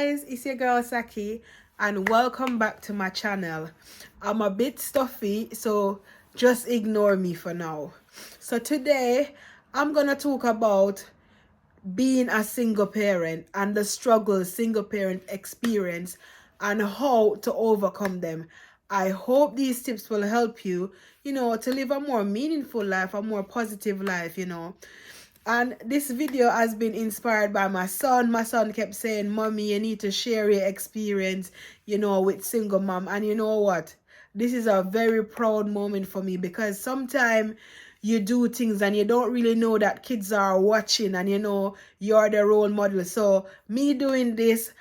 guys, it's your girl Saki and welcome back to my channel. I'm a bit stuffy, so just ignore me for now. So today I'm gonna talk about being a single parent and the struggles single parent experience and how to overcome them. I hope these tips will help you, to live a more meaningful life, a more positive life, And this video has been inspired by my son. My son kept saying, Mommy, you need to share your experience, with single mom. And you know what? This is a very proud moment for me because sometimes you do things and you don't really know that kids are watching and you're the role model. So me doing this,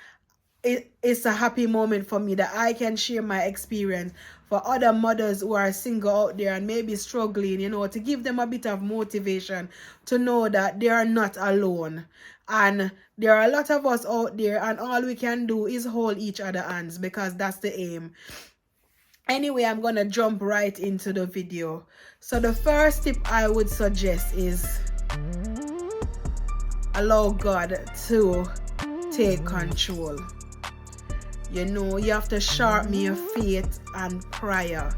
it's a happy moment for me that I can share my experience for other mothers who are single out there and maybe struggling, to give them a bit of motivation to know that they are not alone. And there are a lot of us out there and all we can do is hold each other hands because that's the aim. Anyway, I'm going to jump right into the video. So the first tip I would suggest is allow God to take control. You have to sharpen your faith and prayer.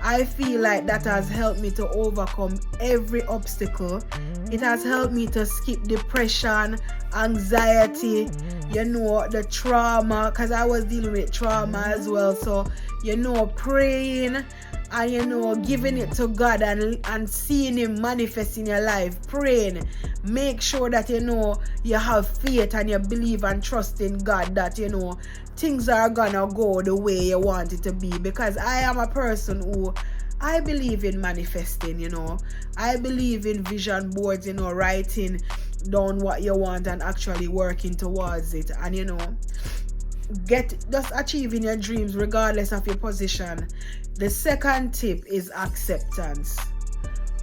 I feel like that has helped me to overcome every obstacle. It has helped me to skip depression, anxiety, the trauma, because I was dealing with trauma as well. So, praying and, giving it to God and seeing Him manifest in your life. Praying. Make sure that, you have faith and you believe and trust in God that, things are gonna go the way you want it to be, because I am a person who I believe in manifesting, I believe in vision boards, writing down what you want and actually working towards it, and just achieving your dreams regardless of your position. The second tip is acceptance.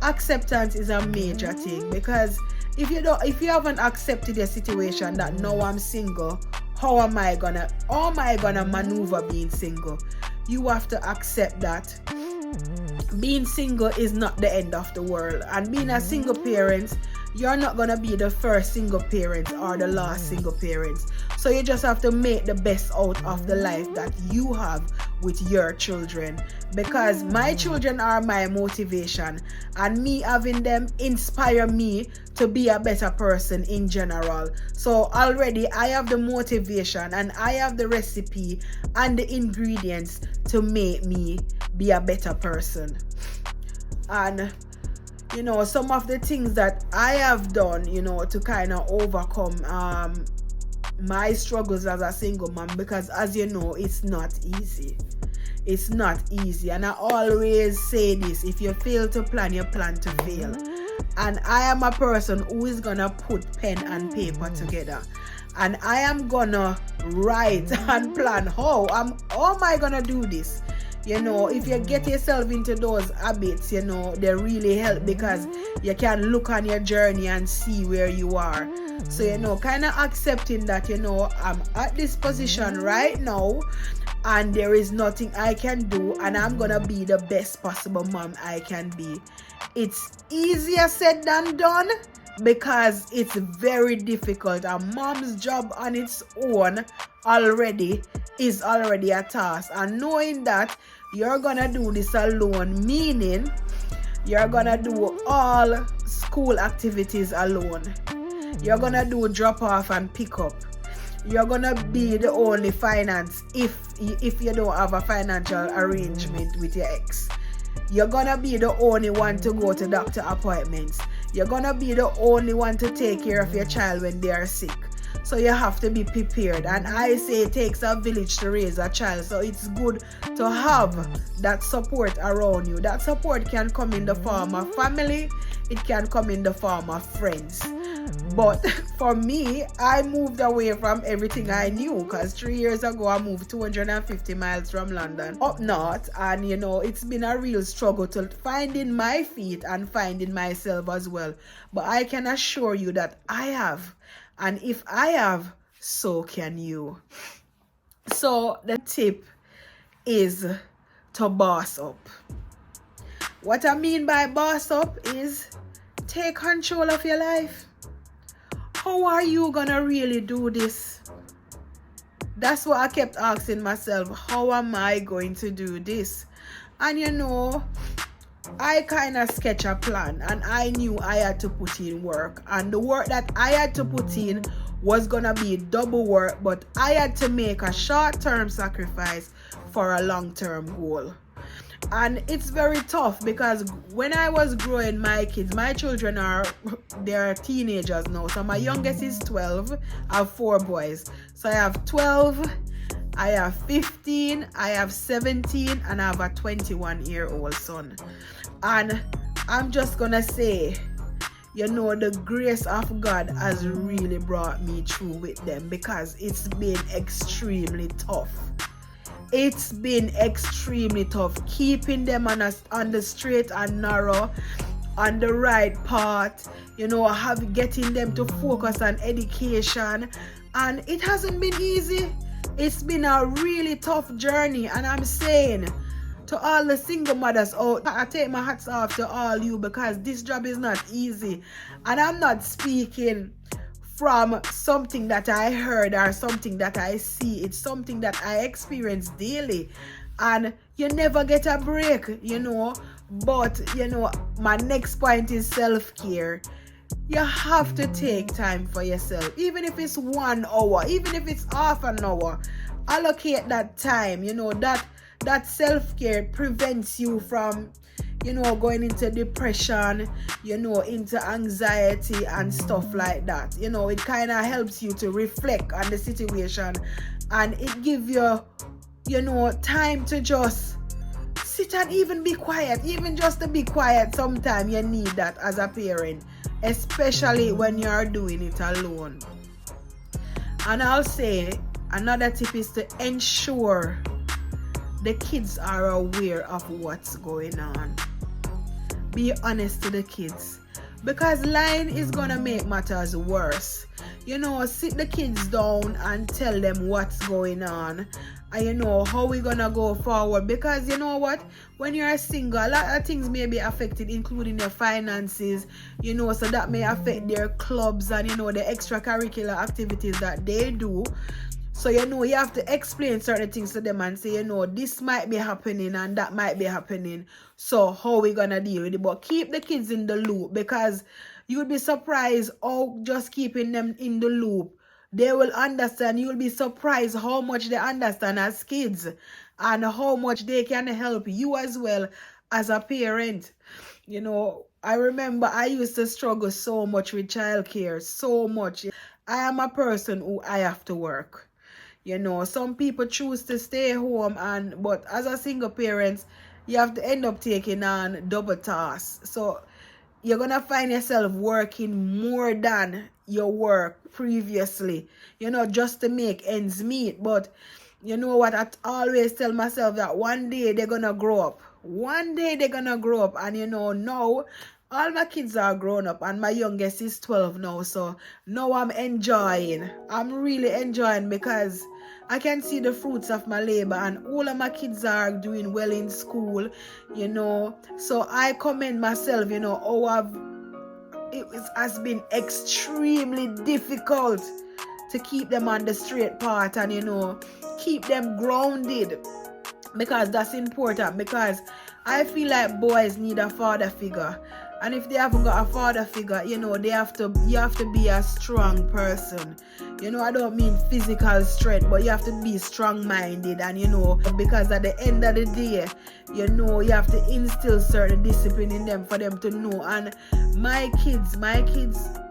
Acceptance is a major thing, because if you haven't accepted your situation that now I'm single, how am I gonna maneuver being single? You have to accept that being single is not the end of the world, and being a single parent, you're not gonna be the first single parent or the last single parent. So you just have to make the best out of the life that you have with your children, because my children are my motivation, and me having them inspire me to be a better person in general. So already I have the motivation and I have the recipe and the ingredients to make me be a better person. And some of the things that I have done, to kind of overcome my struggles as a single mom, because as you know, it's not easy. It's not easy. And I always say this: if you fail to plan, you plan to fail. And I am a person who is gonna put pen and paper together, and I am gonna write and plan how am I gonna do this. If you get yourself into those habits, they really help, because you can look on your journey and see where you are. So, kind of accepting that, I'm at this position right now and there is nothing I can do, and I'm going to be the best possible mom I can be. It's easier said than done, because it's very difficult. A mom's job on its own is already a task, and knowing that you're gonna do this alone, meaning you're gonna do all school activities alone, you're gonna do drop off and pick up, you're gonna be the only finance if you don't have a financial arrangement with your ex, you're gonna be the only one to go to doctor appointments, you're gonna be the only one to take care of your child when they are sick. So you have to be prepared. And I say it takes a village to raise a child. So it's good to have that support around you. That support can come in the form of family. It can come in the form of friends. But for me, I moved away from everything I knew, because 3 years ago I moved 250 miles from London up north, and it's been a real struggle to finding my feet and finding myself as well. But I can assure you that I have. And if I have, so can you. So the tip is to boss up. What I mean by boss up is take control of your life. How are you gonna really do this? that's what I kept asking myself, how am I going to do this? And you know, I kind of sketched a plan, and I knew I had to put in work, and the work that I had to put in was gonna be double work, but I had to make a short-term sacrifice for a long-term goal. And it's very tough because when I was growing my kids, my children they're teenagers now. So my youngest is 12. I have 4 boys. So I have 12, I have 15, I have 17, and I have a 21-year-old son. And I'm just gonna say, you know, the grace of God has really brought me through with them, because it's been extremely tough. It's been extremely tough keeping them on the straight and narrow, on the right path, you know, getting them to focus on education. And it hasn't been easy. It's been a really tough journey. And I'm saying to all the single mothers out, I take my hats off to all you, because this job is not easy. And I'm not speaking from something that I heard or something that I see. It's something that I experience daily, and you never get a break, you know. But you know, my next point is self-care. You have to take time for yourself, even if it's 1 hour, even if it's half an hour. Allocate that time. You know, that self-care prevents you from, you know, going into depression, you know, into anxiety and stuff like that. You know, it kind of helps you to reflect on the situation, and it gives you, you know, time to just sit and even be quiet. Even just to be quiet, sometimes you need that as a parent, especially when you're doing it alone. And I'll say another tip is to ensure the kids are aware of what's going on. Be honest to the kids, because lying is gonna make matters worse. You know, sit the kids down and tell them what's going on, and you know how we're gonna go forward. Because you know what, when you're single, a lot of things may be affected, including your finances, you know, so that may affect their clubs and, you know, the extracurricular activities that they do. So, you know, you have to explain certain things to them and say, you know, this might be happening and that might be happening. So how we gonna deal with it? But keep the kids in the loop, because you'll be surprised how just keeping them in the loop, they will understand. You'll be surprised how much they understand as kids, and how much they can help you as well as a parent. You know, I remember I used to struggle so much with childcare, so much. I am a person who I have to work. You know, some people choose to stay home, but as a single parent, you have to end up taking on double tasks. So you're gonna find yourself working more than your work previously, you know, just to make ends meet. But you know what, I always tell myself that one day they're gonna grow up. One day they're gonna grow up. And you know, now all my kids are grown up, and my youngest is 12 now. So now I'm enjoying. I'm really enjoying, because I can see the fruits of my labor, and all of my kids are doing well in school, you know. So I commend myself, you know, it has been extremely difficult to keep them on the straight path, and, you know, keep them grounded, because that's important. Because I feel like boys need a father figure. And if they haven't got a father figure, you know, you have to be a strong person. You know, I don't mean physical strength, but you have to be strong-minded. And, you know, because at the end of the day, you know, you have to instill certain discipline in them for them to know. And my kids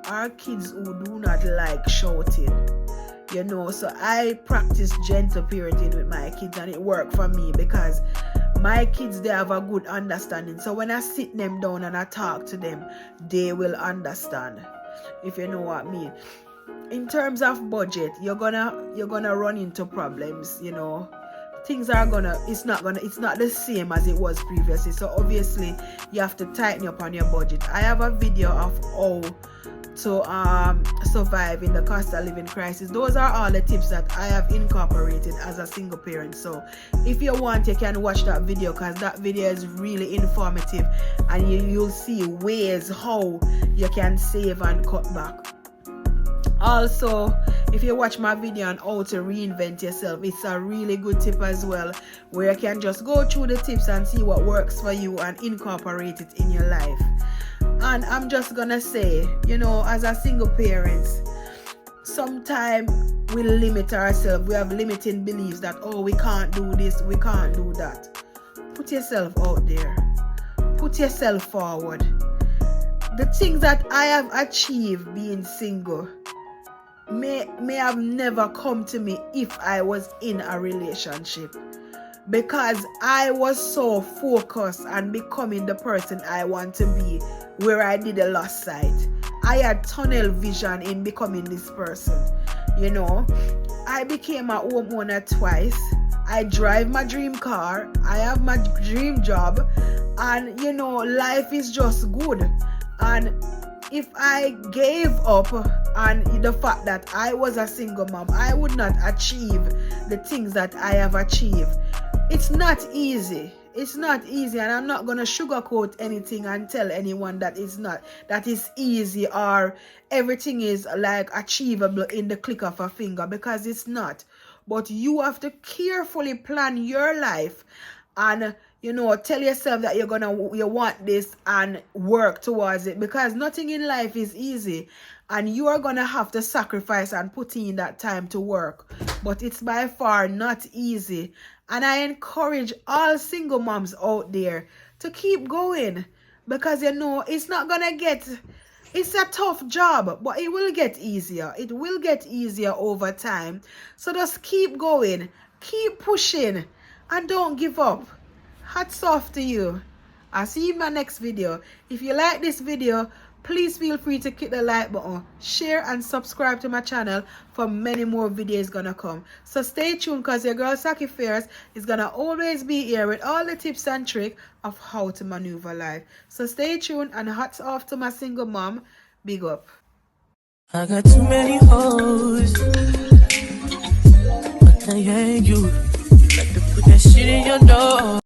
are kids who do not like shouting. You know, so I practice gentle parenting with my kids, and it worked for me, because my kids, they have a good understanding. So when I sit them down and I talk to them, they will understand, if you know what I mean. In terms of budget, you're gonna run into problems, you know. Things are it's not the same as it was previously. So obviously you have to tighten up on your budget. I have a video of how to survive in the cost of living crisis. Those are all the tips that I have incorporated as a single parent. So if you want, you can watch that video, because that video is really informative, and you'll see ways how you can save and cut back. Also, if you watch my video on how to reinvent yourself, it's a really good tip as well, where you can just go through the tips and see what works for you and incorporate it in your life. And I'm just gonna say, you know, as a single parents, sometimes we limit ourselves. We have limiting beliefs that, oh, we can't do this, we can't do that. Put yourself out there. Put yourself forward. The things that I have achieved being single may have never come to me if I was in a relationship, because I was so focused on becoming the person I want to be, where I did a lost sight. I had tunnel vision in becoming this person. You know, I became a homeowner twice. I drive my dream car. I have my dream job. And, you know, life is just good. And if I gave up on the fact that I was a single mom, I would not achieve the things that I have achieved. It's not easy. It's not easy, and I'm not going to sugarcoat anything and tell anyone that it's easy or everything is like achievable in the click of a finger, because it's not. But you have to carefully plan your life and, you know, tell yourself that you want this and work towards it, because nothing in life is easy, and you are going to have to sacrifice and put in that time to work. But it's by far not easy. And I encourage all single moms out there to keep going, because, you know, it's a tough job, but it will get easier. It will get easier over time. So just keep going, keep pushing, and don't give up. Hats off to you. I'll see you in my next video. If you like this video, please feel free to click the like button, share and subscribe to my channel for many more videos gonna come. So stay tuned, because your girl Saki Fierce is gonna always be here with all the tips and tricks of how to maneuver life. So stay tuned, and hats off to my single mom. Big up. I got too many hoes, but I ain't you. You like to put that shit in your door.